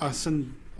ahsan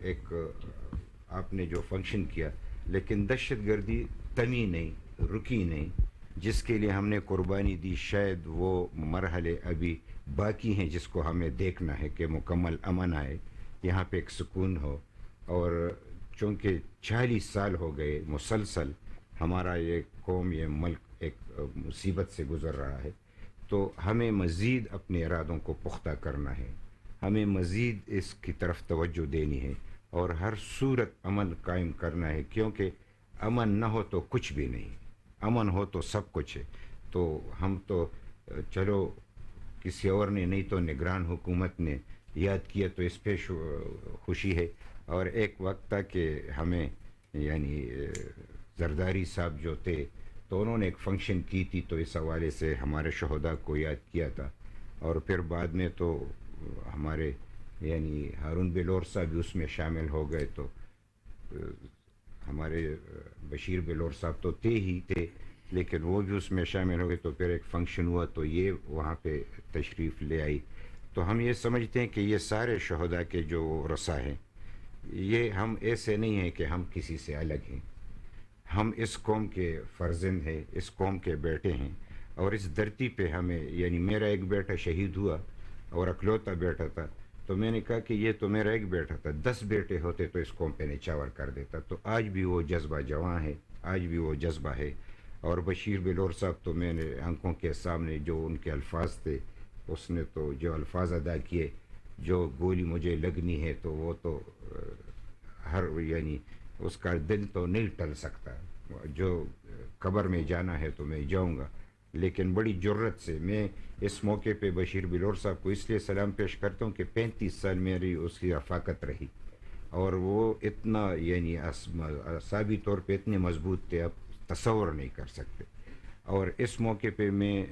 ایک آپ نے جو فنکشن کیا، لیکن دہشت گردی تمی نہیں، رکی نہیں، جس کے لیے ہم نے قربانی دی، شاید وہ مرحلے ابھی باقی ہیں جس کو ہمیں دیکھنا ہے کہ مکمل امن آئے، یہاں پہ ایک سکون ہو. اور چونکہ 40 سال ہو گئے مسلسل ہمارا یہ قوم، یہ ملک ایک مصیبت سے گزر رہا ہے، تو ہمیں مزید اپنے ارادوں کو پختہ کرنا ہے، ہمیں مزید اس کی طرف توجہ دینی ہے اور ہر صورت امن قائم کرنا ہے، کیونکہ امن نہ ہو تو کچھ بھی نہیں، امن ہو تو سب کچھ ہے. تو ہم تو چلو کسی اور نے نہیں تو نگران حکومت نے یاد کیا تو اس پہ خوشی ہے. اور ایک وقت تھا کہ ہمیں یعنی زرداری صاحب جو تھے تو انہوں نے ایک فنکشن کی تھی، تو اس حوالے سے ہمارے شہداء کو یاد کیا تھا. اور پھر بعد میں تو ہمارے یعنی ہارون بلور صاحب بھی اس میں شامل ہو گئے، تو ہمارے بشیر بلور صاحب تو ہی تھے لیکن وہ بھی اس میں شامل ہو گئے. تو پھر ایک فنکشن ہوا تو یہ وہاں پہ تشریف لے آئی. تو ہم یہ سمجھتے ہیں کہ یہ سارے شہداء کے جو رسا ہیں، یہ ہم ایسے نہیں ہیں کہ ہم کسی سے الگ ہیں، ہم اس قوم کے فرزند ہیں، اس قوم کے بیٹے ہیں. اور اس دھرتی پہ ہمیں یعنی میرا ایک بیٹا شہید ہوا اور اکلوتا بیٹا تھا، تو میں نے کہا کہ یہ تو میرا ایک بیٹا تھا، 10 بیٹے ہوتے تو اس قوم پہ نچاور کر دیتا. تو آج بھی وہ جذبہ جواں ہے، آج بھی وہ جذبہ ہے. اور بشیر بلور صاحب تو میں نے آنکھوں کے سامنے جو ان کے الفاظ تھے، اس نے تو جو الفاظ ادا کیے، جو گولی مجھے لگنی ہے تو وہ تو ہر یعنی اس کا دل تو نہیں ٹل سکتا، جو قبر میں جانا ہے تو میں جاؤں گا. لیکن بڑی جرت سے میں اس موقع پہ بشیر بلور صاحب کو اس لیے سلام پیش کرتا ہوں کہ 35 سال میری اس کی رفاقت رہی اور وہ اتنا یعنی اعصابی طور پہ اتنے مضبوط تھے آپ تصور نہیں کر سکتے. اور اس موقع پہ میں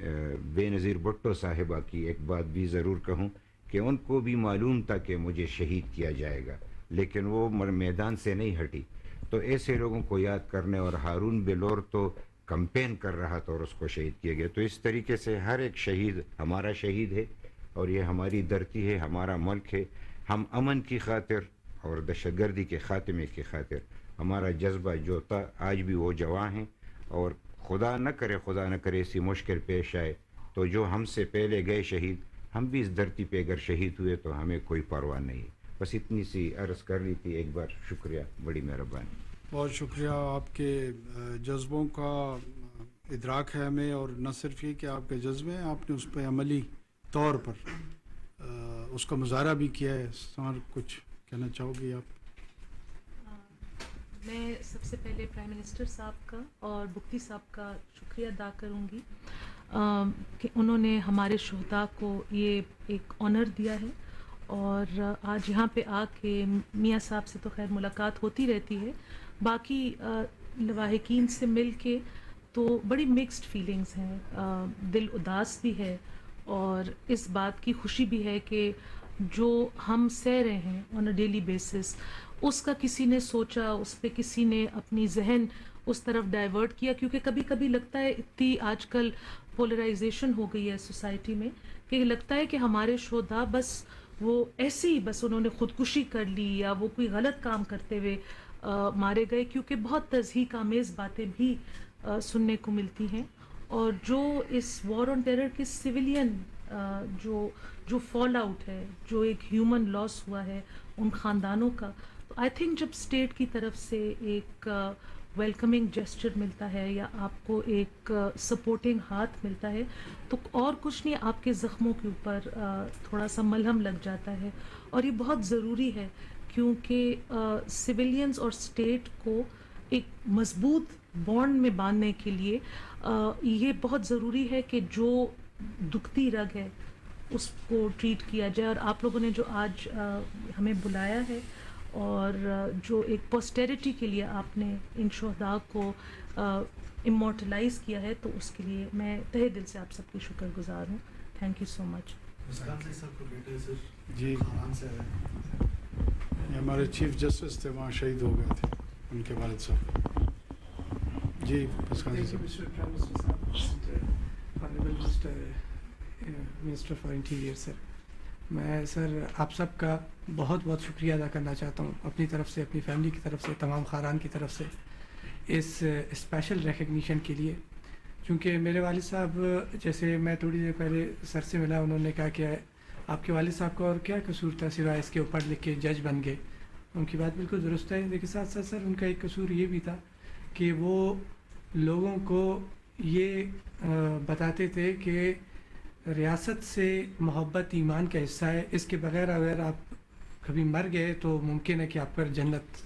بے نظیر بھٹو صاحبہ کی ایک بات بھی ضرور کہوں کہ ان کو بھی معلوم تھا کہ مجھے شہید کیا جائے گا، لیکن وہ میدان سے نہیں ہٹی. تو ایسے لوگوں کو یاد کرنے، اور ہارون بلور تو کمپین کر رہا تھا اور اس کو شہید کیا گیا. تو اس طریقے سے ہر ایک شہید ہمارا شہید ہے اور یہ ہماری دھرتی ہے، ہمارا ملک ہے. ہم امن کی خاطر اور دہشت گردی کے خاتمے کی خاطر ہمارا جذبہ جو تھا آج بھی وہ جواں ہیں. اور خدا نہ کرے ایسی مشکل پیش آئے تو جو ہم سے پہلے گئے شہید، ہم بھی اس دھرتی پہ اگر شہید ہوئے تو ہمیں کوئی پرواہ نہیں. بس اتنی سی عرض کر لی تھی. ایک بار شکریہ، بڑی مہربانی. بہت شکریہ. آپ کے جذبوں کا ادراک ہے ہمیں، اور نہ صرف یہ کہ آپ کے جذبے ہیں، آپ نے اس پہ عملی طور پر اس کا مظاہرہ بھی کیا ہے. سر کچھ کہنا چاہو گی آپ؟ میں سب سے پہلے پرائم منسٹر صاحب کا اور بگٹی صاحب کا شکریہ ادا کروں گی کہ انہوں نے ہمارے شہداء کو یہ ایک آنر دیا ہے. اور آج یہاں پہ آ کے میاں صاحب سے تو خیر ملاقات ہوتی رہتی ہے، باقی لواحقین سے مل کے تو بڑی مکسڈ فیلنگز ہیں. دل اداس بھی ہے اور اس بات کی خوشی بھی ہے کہ جو ہم سہ رہے ہیں آن اے ڈیلی بیسس، اس کا کسی نے سوچا، اس پہ کسی نے اپنی ذہن اس طرف ڈائیورٹ کیا. کیونکہ کبھی کبھی لگتا ہے اتنی آج کل پولرائزیشن ہو گئی ہے سوسائٹی میں کہ لگتا ہے کہ ہمارے شہداء بس وہ ایسے ہی بس انہوں نے خودکشی کر لی یا وہ کوئی غلط کام کرتے ہوئے مارے گئے، کیونکہ بہت تضحیک آمیز باتیں بھی سننے کو ملتی ہیں. اور جو اس وار آن ٹیرر کے سویلین جو فال آؤٹ ہے، جو ایک ہیومن لاس ہوا ہے ان خاندانوں کا، تو آئی تھنک جب اسٹیٹ کی طرف سے ایک ویلکمنگ جیسچر ملتا ہے یا آپ کو ایک سپورٹنگ ہاتھ ملتا ہے تو اور کچھ نہیں، آپ کے زخموں کے اوپر تھوڑا سا ملہم لگ جاتا ہے. اور یہ بہت ضروری ہے کیونکہ سویلینز اور اسٹیٹ کو ایک مضبوط بانڈ میں باندھنے کے لیے یہ بہت ضروری ہے کہ جو دکھتی رگ ہے اس کو ٹریٹ کیا جائے. اور آپ لوگوں نے جو آج ہمیں بلایا ہے اور جو ایک پوسٹیریٹی کے لیے آپ نے ان شہداء کو امورٹلائز کیا ہے، تو اس کے لیے میں تہہ دل سے آپ سب کی شکر گزار ہوں. تھینک یو سو مچ. جی یہ ہمارے چیف جسٹس تھے، وہاں شہید ہو گئے تھے ان کے والد صاحب. جی منسٹر فار انٹیریئر. سر میں آپ سب کا بہت بہت شکریہ ادا کرنا چاہتا ہوں اپنی طرف سے، اپنی فیملی کی طرف سے، تمام خاندان کی طرف سے اس اسپیشل ریکگنیشن کے لیے. چونکہ میرے والد صاحب، جیسے میں تھوڑی دیر پہلے سر سے ملا، انہوں نے کہا کہ آپ کے والد صاحب کو اور کیا قصور تھا سوائے اس کے اوپر لکھ کے جج بن گئے. ان کی بات بالکل درست ہے، لیکن ساتھ ساتھ سر ان کا ایک قصور یہ بھی تھا کہ وہ لوگوں کو یہ بتاتے تھے کہ ریاست سے محبت ایمان کا حصہ ہے، اس کے بغیر اگر آپ کبھی مر گئے تو ممکن ہے کہ آپ پر جنت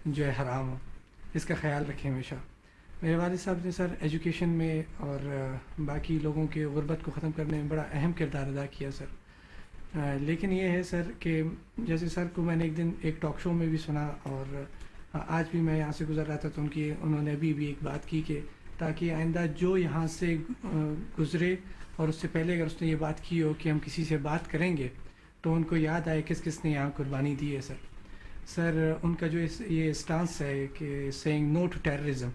جو ہے حرام ہو. اس کا خیال رکھیں ہمیشہ. میرے والد صاحب نے سر ایجوکیشن میں اور باقی لوگوں کے غربت کو ختم کرنے میں بڑا اہم کردار ادا کیا سر. لیکن یہ ہے سر کہ جیسے سر کو میں نے ایک دن ایک ٹاک شو میں بھی سنا، اور آج بھی میں یہاں سے گزر رہا تھا تو انہوں نے ابھی بھی ایک بات کی کہ تاکہ آئندہ جو یہاں سے گزرے اور اس سے پہلے اگر اس نے یہ بات کی ہو کہ ہم کسی سے بات کریں گے تو ان کو یاد آئے کس کس نے یہاں قربانی دی ہے سر. سر ان کا جو یہ اسٹانس ہے کہ saying no to terrorism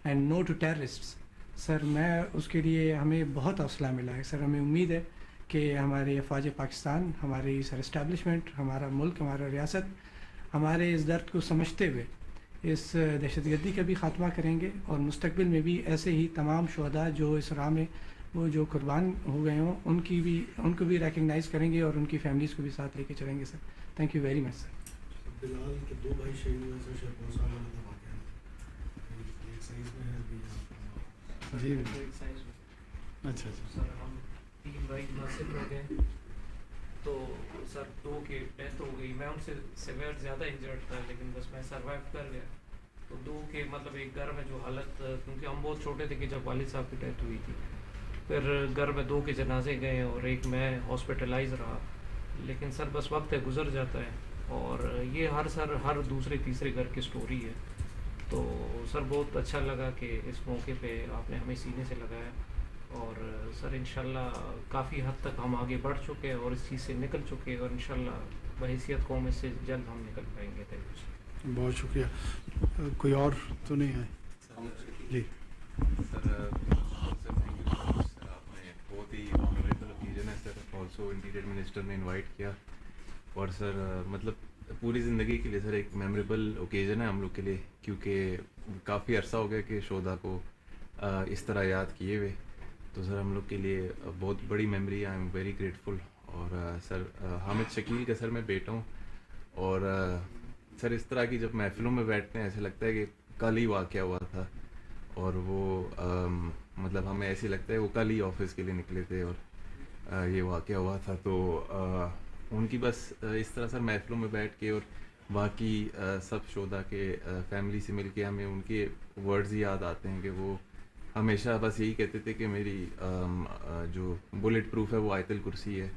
and no to terrorists, sir میں اس کے لیے ہمیں بہت حوصلہ ملا ہے سر. ہمیں امید ہے کہ ہمارے افواج پاکستان، ہماری سر اسٹیبلشمنٹ، ہمارا ملک، ہمارا ریاست ہمارے اس درد کو سمجھتے ہوئے اس دہشت گردی کا بھی خاتمہ کریں گے، اور مستقبل میں بھی ایسے ہی تمام شہداء جو اس راہ میں وہ جو قربان ہو گئے ہوں ان کو بھی ریکگنائز کریں گے اور ان کی فیملیز کو بھی ساتھ لے کے چلیں گے سر. تھینک یو ویری مچ سر. بلال کے 2 بھائی شہید ہوئے سر، شاید بہت سال والا واقعہ ہے، ایک سائز میں ہے ابھی. جی اچھا سر، ہم 3 بھائی ناصر ہو گئے تو سر 2 کی ڈیتھ ہو گئی. میں ان سے سیویئر زیادہ انجرڈ تھا لیکن بس میں سروائیو کر گیا. تو 2 کے مطلب ایک گھر میں جو حالت، کیونکہ ہم بہت چھوٹے تھے کہ جب والد صاحب کی ڈیتھ ہوئی تھی، پھر گھر میں 2 کے جنازے گئے اور ایک میں ہاسپٹلائز رہا. لیکن سر بس وقت ہے، گزر جاتا ہے، اور یہ ہر دوسرے تیسرے گھر کی سٹوری ہے. تو سر بہت اچھا لگا کہ اس موقع پہ آپ نے ہمیں سینے سے لگایا، اور سر انشاءاللہ کافی حد تک ہم آگے بڑھ چکے ہیں اور اس چیز سے نکل چکے ہیں، اور انشاءاللہ بحیثیت قوم اس سے جلد ہم نکل پائیں گے. بہت شکریہ. کوئی اور تو نہیں ہے؟ جی سر تھینک یو سو مچ سر. آپ نے بہت ہی آنریبل اوکیزن ہے سر. آلسو انٹیریئر منسٹر نے انوائٹ کیا، اور سر مطلب پوری زندگی کے لیے سر ایک میموریبل اوکیزن ہے ہم لوگ کے لیے، کیونکہ کافی عرصہ ہو گیا کہ شہداء کو اس طرح یاد کیے ہوئے. تو سر ہم لوگ کے لیے بہت بڑی میموری ہے. I am very grateful. اور سر حامد شکیل کا سر میں بیٹا ہوں، اور سر اس طرح کی جب محفلوں میں بیٹھتے ہیں ایسے لگتا ہے کہ کل ہی واقعہ ہوا تھا، اور وہ مطلب ہمیں ایسے لگتا ہے وہ کل ہی آفس کے لیے نکلے تھے اور یہ واقعہ ہوا تھا. تو ان کی بس اس طرح سر محفلوں میں بیٹھ کے اور باقی سب شہداء کے فیملی سے مل کے ہمیں ان کے ورڈز یاد آتے ہیں کہ وہ ہمیشہ بس یہی کہتے تھے کہ میری جو بلٹ پروف ہے وہ آیت الکرسی ہے،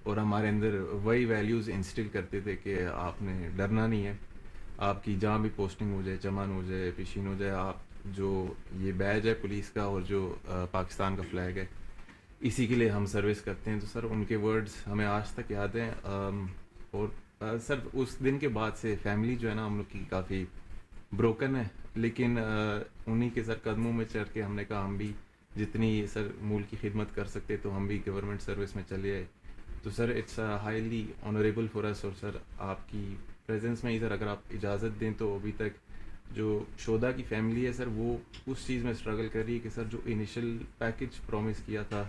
اور ہمارے اندر وہی ویلیوز انسٹل کرتے تھے کہ آپ نے ڈرنا نہیں ہے. آپ کی جہاں بھی پوسٹنگ ہو جائے، چمن ہو جائے، پیشین ہو جائے، آپ جو یہ بیج ہے پولیس کا اور جو پاکستان کا فلیگ ہے، اسی کے لیے ہم سروس کرتے ہیں. تو سر ان کے ورڈز ہمیں آج تک یاد ہیں. اور سر اس دن کے بعد سے فیملی جو ہے نا ہم لوگ کی کافی بروکن ہے، لیکن انہی کے سر قدموں میں چڑھ کے ہم نے کہا ہم بھی جتنی سر ملک کی خدمت کر سکتے تو ہم بھی گورنمنٹ سروس میں چلے آئے. تو sir it's highly honourable for us. اور سر آپ کی پریزنس میں ہی سر اگر آپ اجازت دیں تو ابھی تک جو شہداء کی فیملی ہے سر وہ اس چیز میں اسٹرگل کر رہی ہے کہ سر جو انیشل پیکج پرومس کیا تھا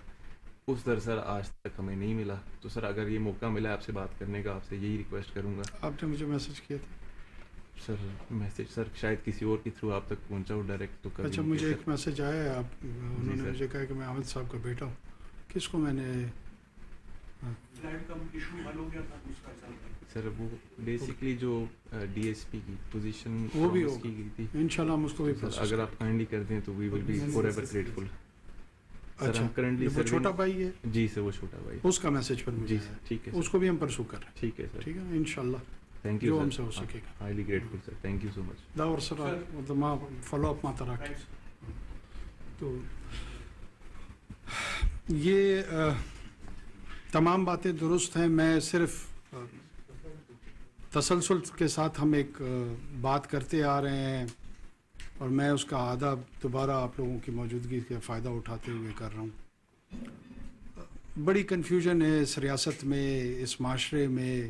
اس در سر آج تک ہمیں نہیں ملا. تو سر اگر یہ موقع ملا آپ سے بات کرنے کا، آپ سے یہی ریکویسٹ کروں گا. آپ نے مجھے میسج کیا تھا سر میسج سر شاید کسی اور کے تھرو آپ تک پہنچا ہو ڈائریکٹ. تو اچھا مجھے ایک میسج آیا ہے، آپ انہوں نے مجھے کہا کہ میں حامد صاحب کا بیٹا ہوں. کس کو میں نے سر وہ بیسکلی جو ڈی ایس پی کی پوزیشن وہ بھی کی گئی تھی، انشاءاللہ ہم اس کو بھی اگر آپ کائنڈلی کر دیں تو وی ول بی فور ایور گریٹفل. اچھا وہ چھوٹا بھائی ہے؟ جی سر وہ چھوٹا بھائی، اس کا میسج پر جی سر ٹھیک ہے، اس کو بھی ہم پرسو کر رہے ہیں. ٹھیک ہے سر، ٹھیک ہے انشاءاللہ تھینک یو جو سر، ہم سے ہو سکے گا. Highly grateful sir, thank you so much. دا اور سر مطلب ما فالو اپ ما تراک. تو یہ تمام باتیں درست ہیں. میں صرف تسلسل کے ساتھ ہم ایک بات کرتے آ رہے ہیں اور میں اس کا اعادہ دوبارہ آپ لوگوں کی موجودگی کا فائدہ اٹھاتے ہوئے کر رہا ہوں. بڑی کنفیوژن ہے اس ریاست میں، اس معاشرے میں.